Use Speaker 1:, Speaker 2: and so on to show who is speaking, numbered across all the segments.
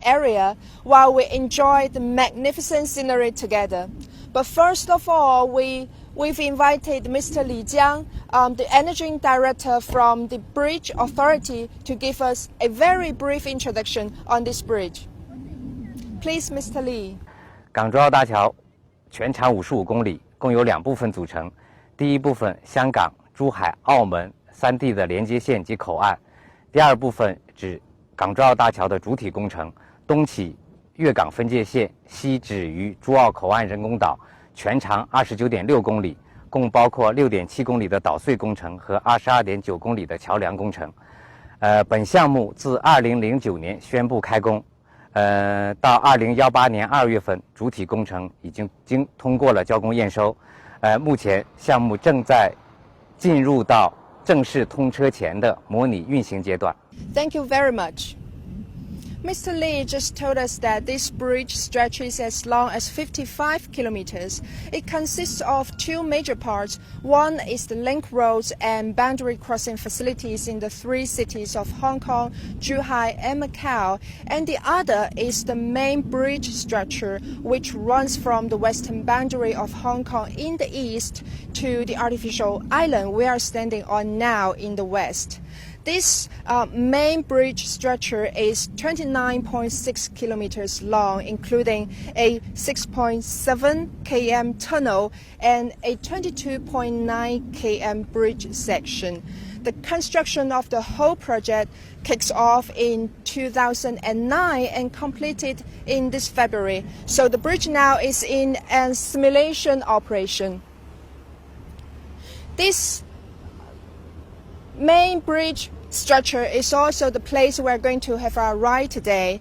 Speaker 1: area while we enjoy the magnificent scenery together. But first of all, we've invited Mr. Li Jiang, the Energy Director from the Bridge Authority, to give us a very brief introduction on this bridge. Please, Mr. Li.
Speaker 2: 港珠澳大桥全长55公里，共有2部分组成。第一部分香港、珠海、澳门3地的连接线及口岸；第二部分指港珠澳大桥的主体工程，东起粤港分界线，西止于珠澳口岸人工岛，全长29.6公里，共包括6.7公里的岛隧工程和22.9公里的桥梁工程。本项目自2009年宣布开工。到2018年2月份，主体工程已经通过了交工验收。目前项目正在进入到正式通车前的模拟运行阶段。
Speaker 1: Thank you very much. Mr. Li just told us that this bridge stretches as long as 55 kilometers. It consists of 2 major parts. One is the link roads and boundary crossing facilities in the 3 cities of Hong Kong, Zhuhai and Macau, and the other is the main bridge structure which runs from the western boundary of Hong Kong in the east to the artificial island we are standing on now in the west. This main bridge structure is 29.6 kilometers long, including a 6.7 km tunnel and a 22.9 km bridge section. The construction of the whole project kicks off in 2009 and completed in this February. So the bridge now is in a simulation operation. This main bridge structure is also the place we're going to have our ride today.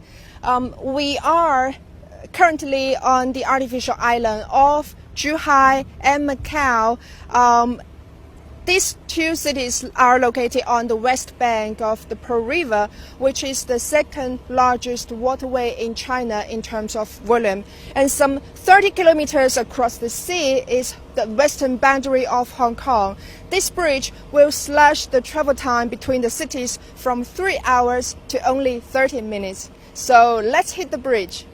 Speaker 1: We are currently on the artificial island of Zhuhai and Macau. These 2 cities are located on the west bank of the Pearl River, which is the second largest waterway in China in terms of volume. And some 30 kilometers across the sea is the western boundary of Hong Kong. This bridge will slash the travel time between the cities from 3 hours to only 30 minutes. So let's hit the bridge.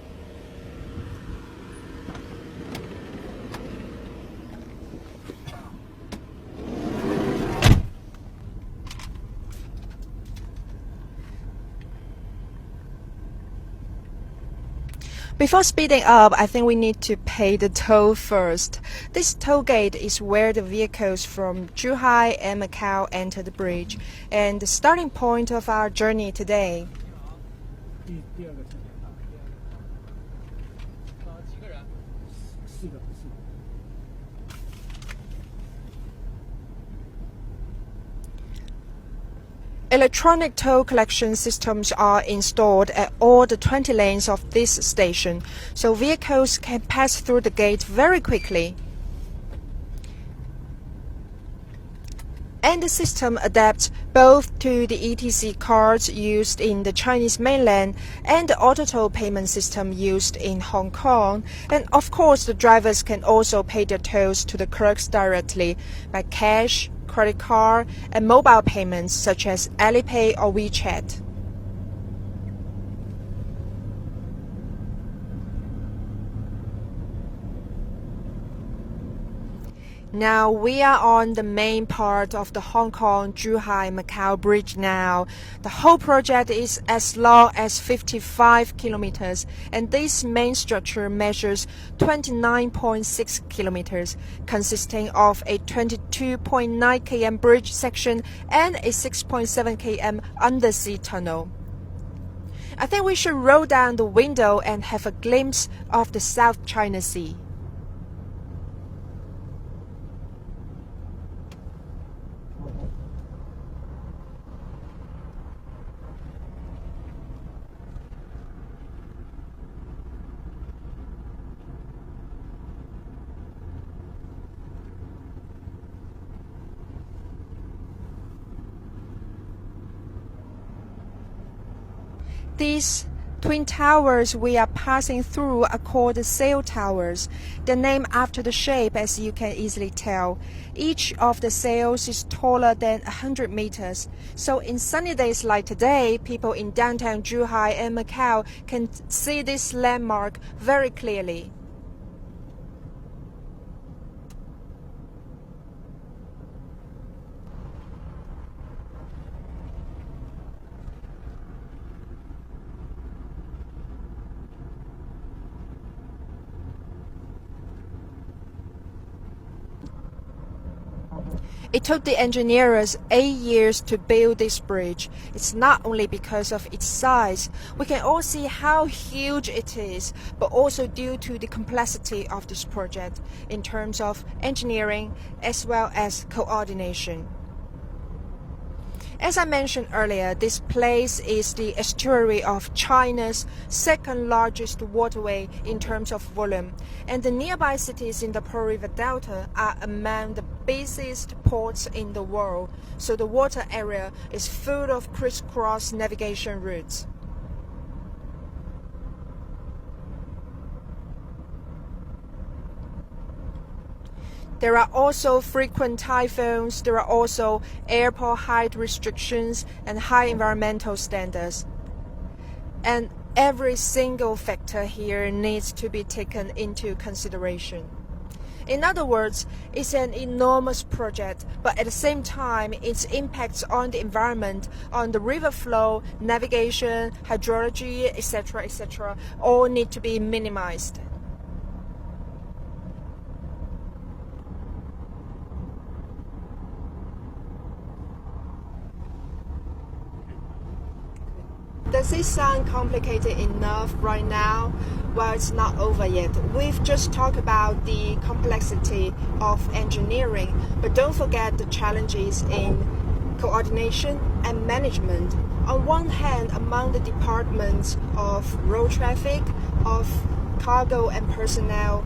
Speaker 1: Before speeding up, I think we need to pay the toll first. This toll gate is where the vehicles from Zhuhai and Macau enter the bridge, and the starting point of our journey today. Electronic toll collection systems are installed at all the 20 lanes of this station, so vehicles can pass through the gate very quickly. And the system adapts both to the ETC cards used in the Chinese mainland and the auto toll payment system used in Hong Kong. And of course, the drivers can also pay their tolls to the clerks directly by cash, credit card, and mobile payments such as Alipay or WeChat. Now we are on the main part of the Hong Kong-Zhuhai-Macau bridge now. The whole project is as long as 55 kilometers, and this main structure measures 29.6 kilometers, consisting of a 22.9 km bridge section and a 6.7 km undersea tunnel. I think we should roll down the window and have a glimpse of the South China Sea. This Twin towers we are passing through are called sail towers. They're named after the shape, as you can easily tell. Each of the sails is taller than 100 meters. So in sunny days like today, people in downtown Zhuhai and Macau can see this landmark very clearly. It took the engineers 8 years to build this bridge. It's not only because of its size. We can all see how huge it is, but also due to the complexity of this project in terms of engineering as well as coordination. As I mentioned earlier, this place is the estuary of China's second largest waterway in terms of volume, and the nearby cities in the Pearl River Delta are among the busiest ports in the world, so the water area is full of crisscross navigation routes. There are also frequent typhoons, there are also airport height restrictions and high environmental standards. And every single factor here needs to be taken into consideration. In other words, it's an enormous project, but at the same time, its impacts on the environment, on the river flow, navigation, hydrology, etc., all need to be minimized. Does it sound complicated enough right now? Well, it's not over yet. We've just talked about the complexity of engineering, but don't forget the challenges in coordination and management. On one hand, among the departments of road traffic, of cargo and personnel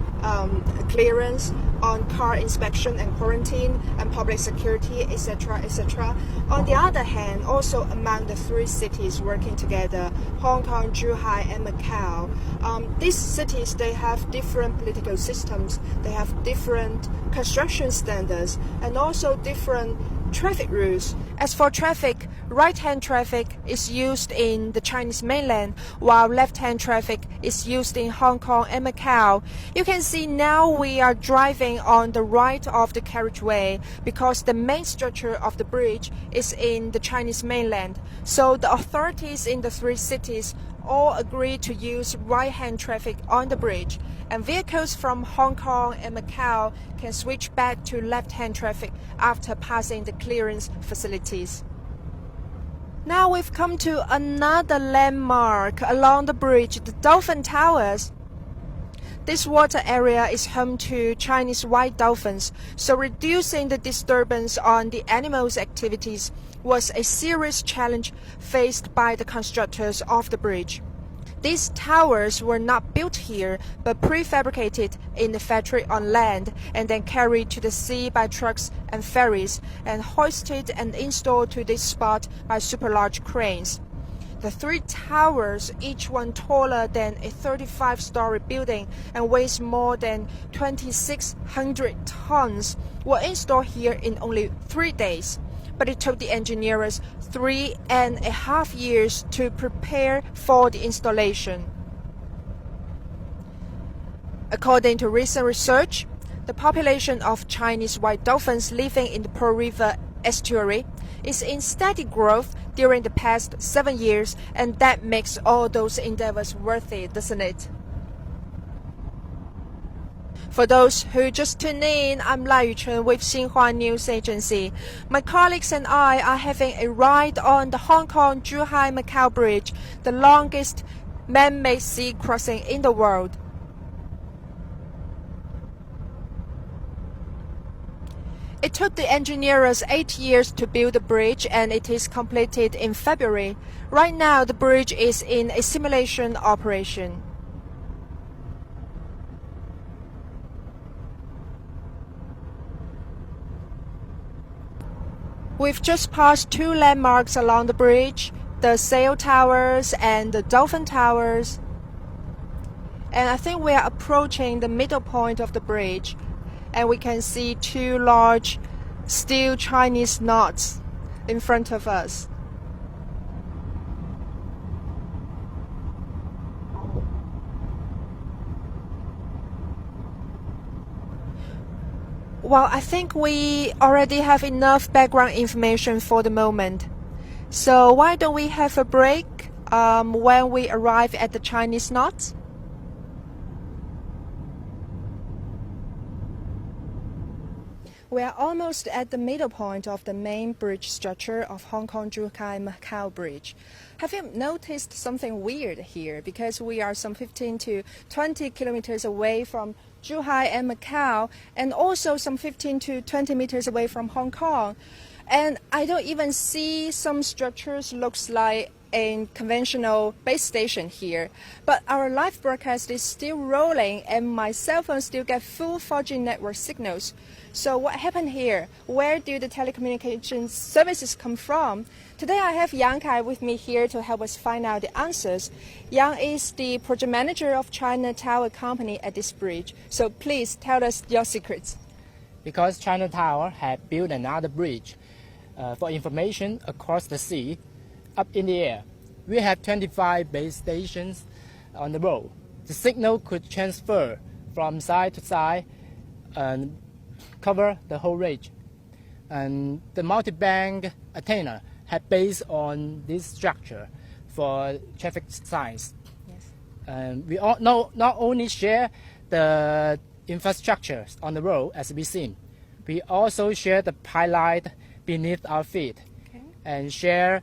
Speaker 1: clearance, on car inspection and quarantine, and public security, etc. On the other hand, also among the three cities working together, Hong Kong, Zhuhai, and Macau, these cities, they have different political systems, they have different construction standards, and also different traffic rules. As for traffic, right-hand traffic is used in the Chinese mainland, while left-hand traffic is used in Hong Kong and Macau. You can see now we are driving on the right of the carriageway because the main structure of the bridge is in the Chinese mainland. So the authorities in the three cities all agree to use right-hand traffic on the bridge, and vehicles from Hong Kong and Macau can switch back to left-hand traffic after passing the clearance facilities. Now we've come to another landmark along the bridge, the Dolphin Towers. This water area is home to Chinese white dolphins, so reducing the disturbance on the animals' activities was a serious challenge faced by the constructors of the bridge. These towers were not built here, but prefabricated in the factory on land and then carried to the sea by trucks and ferries and hoisted and installed to this spot by super large cranes. The three towers, each one taller than a 35-story building and weighs more than 2,600 tons, were installed here in only 3 days. But it took the engineers 3.5 years to prepare for the installation. According to recent research, the population of Chinese white dolphins living in the Pearl River estuary is in steady growth during the past 7 years, and that makes all those endeavors worth it, doesn't it? For those who just tuned in, I'm Lai Yuchun with Xinhua News Agency. My colleagues and I are having a ride on the Hong Kong-Zhuhai-Macau Bridge, the longest man-made sea crossing in the world. It took the engineers 8 years to build the bridge, and it is completed in February. Right now, the bridge is in a simulation operation. We've just passed 2 landmarks along the bridge. the sail towers and the dolphin towers. And I think we are approaching the middle point of the bridge, and we can see two large steel Chinese knots in front of us. Well, I think we already have enough background information for the moment. So why don't we have a break when we arrive at the Chinese knots? We are almost at the middle point of the main bridge structure of Hong Kong-Zhuhai-Macau Bridge. Have you noticed something weird here? Because we are some 15 to 20 kilometers away from Zhuhai and Macau, and also some 15 to 20 meters away from Hong Kong. And I don't even see some structures looks like a conventional base station here. But our live broadcast is still rolling, and my cell phone still get full 4G network signals. So what happened here? Where do the telecommunications services come from? Today I have Yang Kai with me here to help us find out the answers. Yang is the project manager of China Tower Company at this bridge. So please tell us your secrets.
Speaker 3: Because China Tower had built another bridge for information across the sea, up in the air. We have 25 base stations on the road. The signal could transfer from side to side and cover the whole range. And the multi-band antenna had based on this structure for traffic signs. Yes. We all not only share the infrastructure on the road as we've seen, we also share the pilot beneath our feet, okay, and share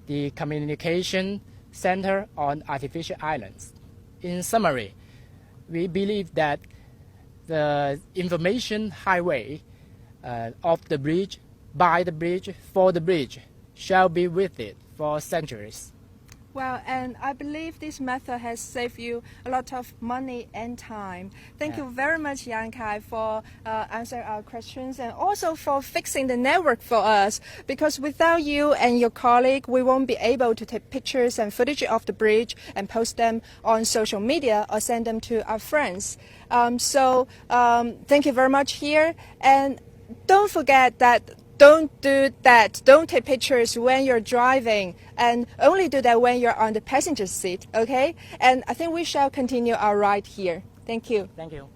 Speaker 3: the communication center on artificial islands. In summary, we believe that the information highway of the bridge, by the bridge, for the bridge, shall be with it for centuries.
Speaker 1: Well, and I believe this method has saved you a lot of money and time. Thank you very much, Yang Kai, for answering our questions and also for fixing the network for us. Because without you and your colleague, we won't be able to take pictures and footage of the bridge and post them on social media or send them to our friends. Thank you very much here. And don't forget that don't do that. Don't take pictures when you're driving, and only do that when you're on the passenger seat, okay? And I think we shall continue our ride here. Thank you.
Speaker 3: Thank you.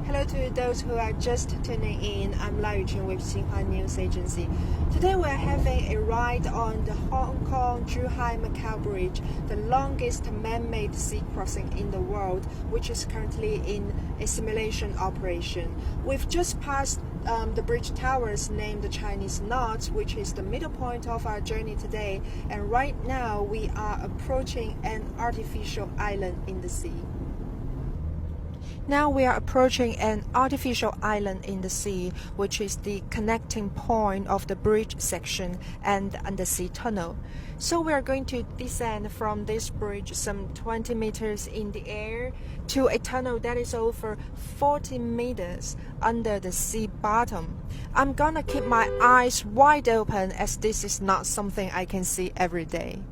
Speaker 1: Hello to those who are just tuning in. I'm Lai Yuchun with Xinhua News Agency. Today we are having a ride on the Hong Kong-Zhuhai-Macau Bridge, the longest man-made sea crossing in the world, which is currently in a simulation operation. We've just passed the bridge towers named the Chinese Knots, which is the middle point of our journey today. And right now we are approaching an artificial island in the sea. Now we are approaching an artificial island in the sea, which is the connecting point of the bridge section and the undersea tunnel. So we are going to descend from this bridge some 20 meters in the air to a tunnel that is over 40 meters under the sea bottom. I'm gonna keep my eyes wide open as this is not something I can see every day.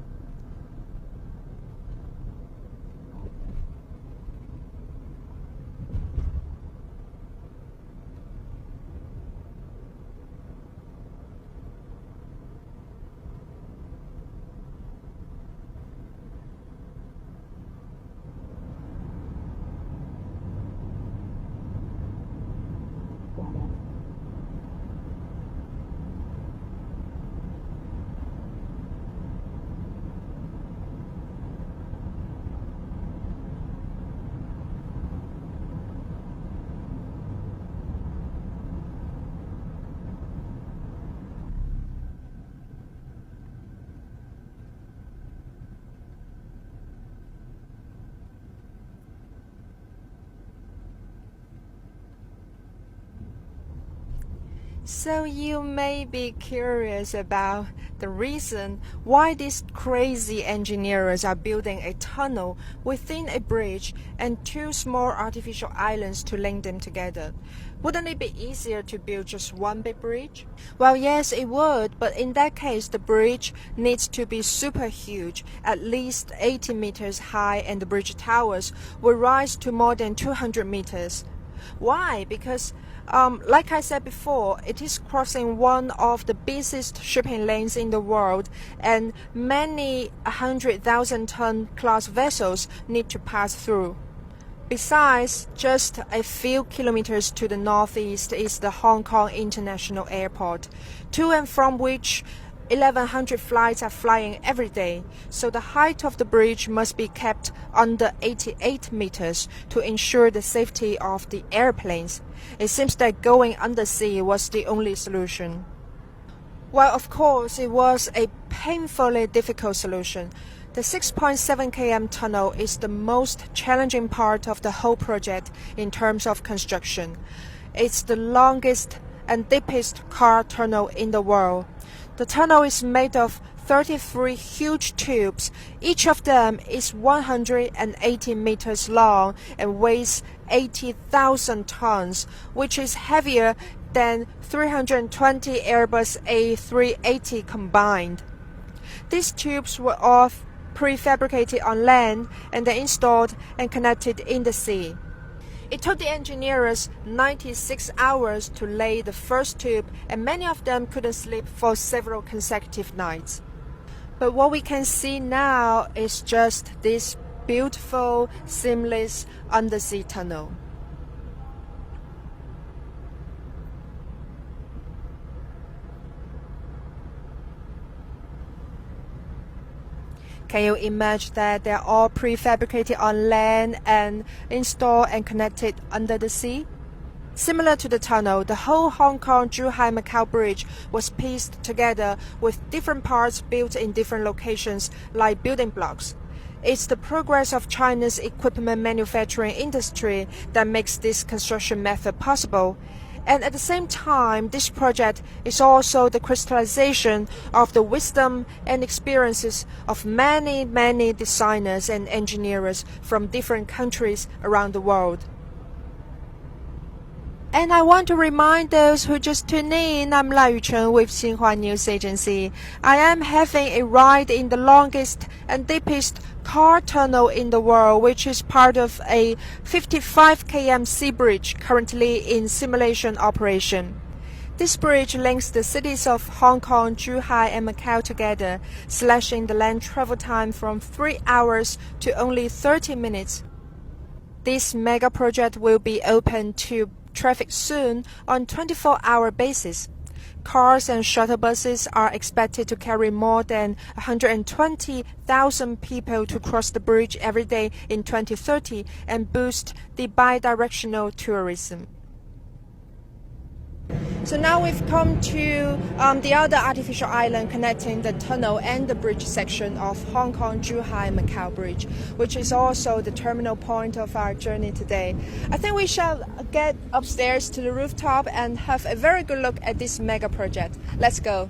Speaker 1: So you may be curious about the reason why these crazy engineers are building a tunnel within a bridge and two small artificial islands to link them together. Wouldn't it be easier to build just one big bridge? Well, yes, it would, but in that case, the bridge needs to be super huge, at least 80 meters high, and the bridge towers will rise to more than 200 meters. Why? Because like I said before, it is crossing one of the busiest shipping lanes in the world, and many 100,000-ton class vessels need to pass through. Besides, just a few kilometers to the northeast is the Hong Kong International Airport, to and from which 1,100 flights are flying every day, so the height of the bridge must be kept under 88 meters to ensure the safety of the airplanes. It seems that going undersea was the only solution. Well, of course, it was a painfully difficult solution. The 6.7 km tunnel is the most challenging part of the whole project in terms of construction. It's the longest and deepest car tunnel in the world. The tunnel is made of 33 huge tubes. Each of them is 180 meters long and weighs 80,000 tons, which is heavier than 320 Airbus A380 combined. These tubes were all prefabricated on land and then installed and connected in the sea. It took the engineers 96 hours to lay the first tube, and many of them couldn't sleep for several consecutive nights. But what we can see now is just this beautiful, seamless undersea tunnel. Can you imagine that they're all prefabricated on land and installed and connected under the sea? Similar to the tunnel, the whole Hong Kong-Zhuhai-Macau Bridge was pieced together with different parts built in different locations like building blocks. It's the progress of China's equipment manufacturing industry that makes this construction method possible. And at the same time, this project is also the crystallization of the wisdom and experiences of many, many designers and engineers from different countries around the world. And I want to remind those who just tuned in, I'm La Yuchen with Xinhua News Agency. I am having a ride in the longest and deepest car tunnel in the world, which is part of a 55 km sea bridge currently in simulation operation. This bridge links the cities of Hong Kong, Zhuhai, and Macau together, slashing the land travel time from 3 hours to only 30 minutes. This mega project will be open to traffic soon on 24-hour basis. Cars and shuttle buses are expected to carry more than 120,000 people to cross the bridge every day in 2030 and boost the bi-directional tourism. So now we've come to the other artificial island connecting the tunnel and the bridge section of Hong Kong-Zhuhai-Macau Bridge, which is also the terminal point of our journey today. I think we shall get upstairs to the rooftop and have a very good look at this mega project. Let's go.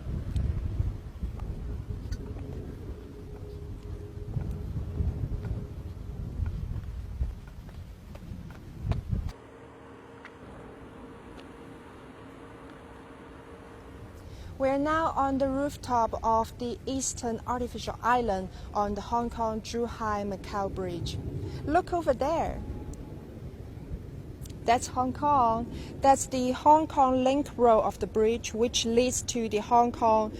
Speaker 1: We are now on the rooftop of the eastern artificial island on the Hong Kong-Zhuhai-Macau Bridge. Look over there. That's Hong Kong. That's the Hong Kong Link Road of the bridge, which leads to the Hong Kong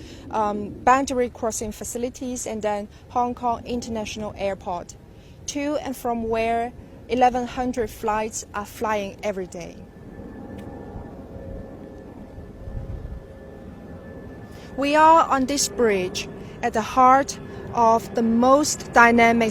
Speaker 1: boundary crossing facilities and then Hong Kong International Airport, to and from where 1,100 flights are flying every day. We are on this bridge at the heart of the most dynamic